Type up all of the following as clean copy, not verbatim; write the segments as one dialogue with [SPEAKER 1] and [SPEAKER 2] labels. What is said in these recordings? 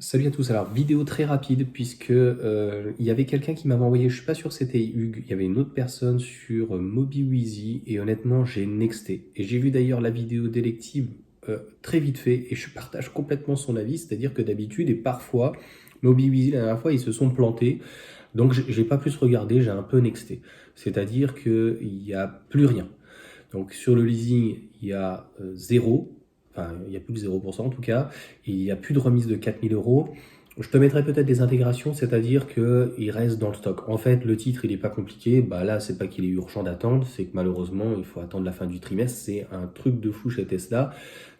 [SPEAKER 1] Salut à tous, alors vidéo très rapide puisque il y avait quelqu'un qui m'avait envoyé, je suis pas sûr que c'était Hugues, il y avait une autre personne sur MobiWeezy et honnêtement j'ai nexté. Et j'ai vu d'ailleurs la vidéo d'élective très vite fait et je partage complètement son avis, c'est-à-dire que d'habitude et parfois MobiWeezy la dernière fois ils se sont plantés, donc j'ai pas plus regardé, j'ai un peu nexté. C'est-à-dire qu'il n'y a plus rien. Donc sur le leasing, il y a zéro, enfin il y a plus de 0% en tout cas, et il n'y a plus de remise de 4 000 euros. Je te mettrai peut-être des intégrations, c'est-à-dire qu'il reste dans le stock. En fait, le titre, il n'est pas compliqué. Bah là, c'est pas qu'il est urgent d'attendre, c'est que malheureusement, il faut attendre la fin du trimestre. C'est un truc de fou chez Tesla.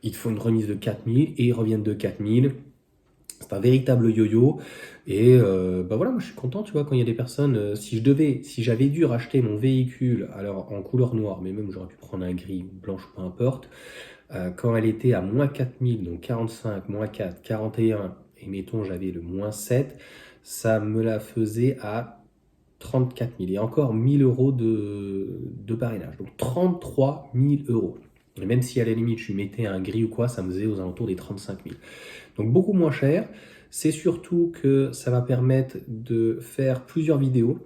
[SPEAKER 1] Il te faut une remise de 4 000 et ils reviennent de 4 000. C'est un véritable yo-yo. Et bah voilà, moi je suis content, tu vois, quand il y a des personnes. Si j'avais dû racheter mon véhicule, alors en couleur noire, mais même j'aurais pu prendre un gris ou blanche, peu importe, quand elle était à moins 4 000, donc 45, moins 4, 41, et mettons j'avais le moins 7, ça me la faisait à 34 000. Et encore 1 000 euros de parrainage. Donc 33 000 euros. Et même si à la limite je lui mettais un gris ou quoi, ça me faisait aux alentours des 35 000. Donc beaucoup moins cher. C'est surtout que ça va permettre de faire plusieurs vidéos.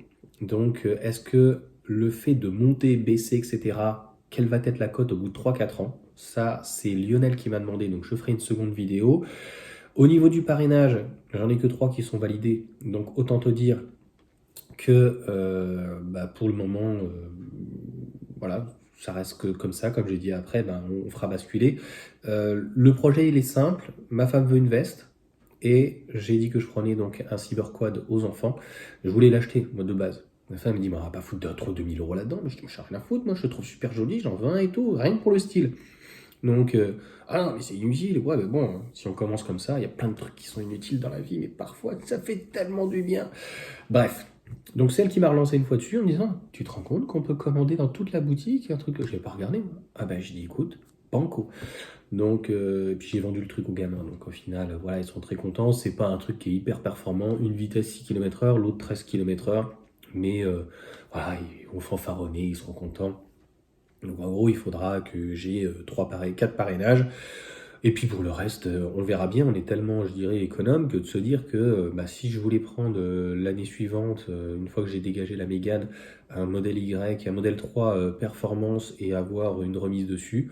[SPEAKER 1] Donc est-ce que le fait de monter, baisser, etc., quelle va être la cote au bout de 3-4 ans? Ça, c'est Lionel qui m'a demandé, donc je ferai une seconde vidéo. Au niveau du parrainage, j'en ai que 3 qui sont validés. Donc autant te dire que pour le moment, voilà, ça reste que comme ça, comme j'ai dit après, on fera basculer. Le projet, il est simple. Ma femme veut une veste. Et j'ai dit que je prenais donc un cyberquad aux enfants. Je voulais l'acheter, moi, de base. Ma femme me dit, on va pas foutre trop 2 000 euros là-dedans. Mais je dis, je cherche la foutre, moi, je le trouve super joli, j'en veux un et tout, rien que pour le style. Donc, ah non, mais c'est inutile. Ouais, mais bon, si on commence comme ça, il y a plein de trucs qui sont inutiles dans la vie, mais parfois, ça fait tellement du bien. Bref. Donc, celle qui m'a relancé une fois dessus en me disant, tu te rends compte qu'on peut commander dans toute la boutique un truc que je n'ai pas regardé, moi. Ah ben, je dis, écoute, banco. Donc, et puis j'ai vendu le truc aux gamins. Donc au final, voilà, ils sont très contents. C'est pas un truc qui est hyper performant. Une vitesse 6 km/h, l'autre 13 km/h. Mais voilà, ils vont fanfaronner, ils seront contents. Donc en gros, il faudra que j'ai 4 parrainages. Et puis pour le reste, on verra bien. On est tellement, je dirais, économe que de se dire que si je voulais prendre l'année suivante, une fois que j'ai dégagé la Mégane, un modèle Y, un modèle 3 performance et avoir une remise dessus.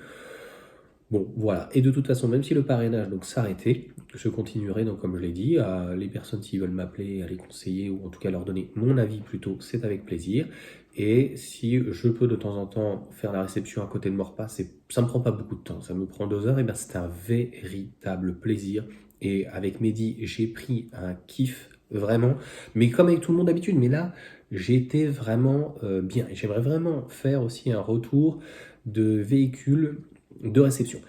[SPEAKER 1] Bon, voilà. Et de toute façon, même si le parrainage donc s'arrêtait, je continuerai, donc comme je l'ai dit, à les personnes qui veulent m'appeler, à les conseiller ou en tout cas leur donner mon avis plutôt, c'est avec plaisir. Et si je peux de temps en temps faire la réception à côté de mon repas, ça me prend pas beaucoup de temps, ça me prend 2 heures, et bien c'est un véritable plaisir. Et avec Mehdi, j'ai pris un kiff vraiment, mais comme avec tout le monde d'habitude, mais là, j'étais vraiment bien. Et j'aimerais vraiment faire aussi un retour de véhicules de réception.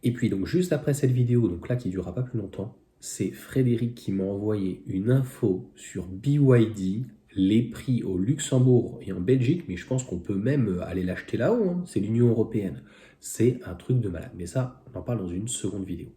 [SPEAKER 1] Et puis donc juste après cette vidéo, donc là qui ne durera pas plus longtemps, c'est Frédéric qui m'a envoyé une info sur BYD, les prix au Luxembourg et en Belgique, mais je pense qu'on peut même aller l'acheter là-haut, hein. C'est l'Union Européenne. C'est un truc de malade. Mais ça, on en parle dans une seconde vidéo.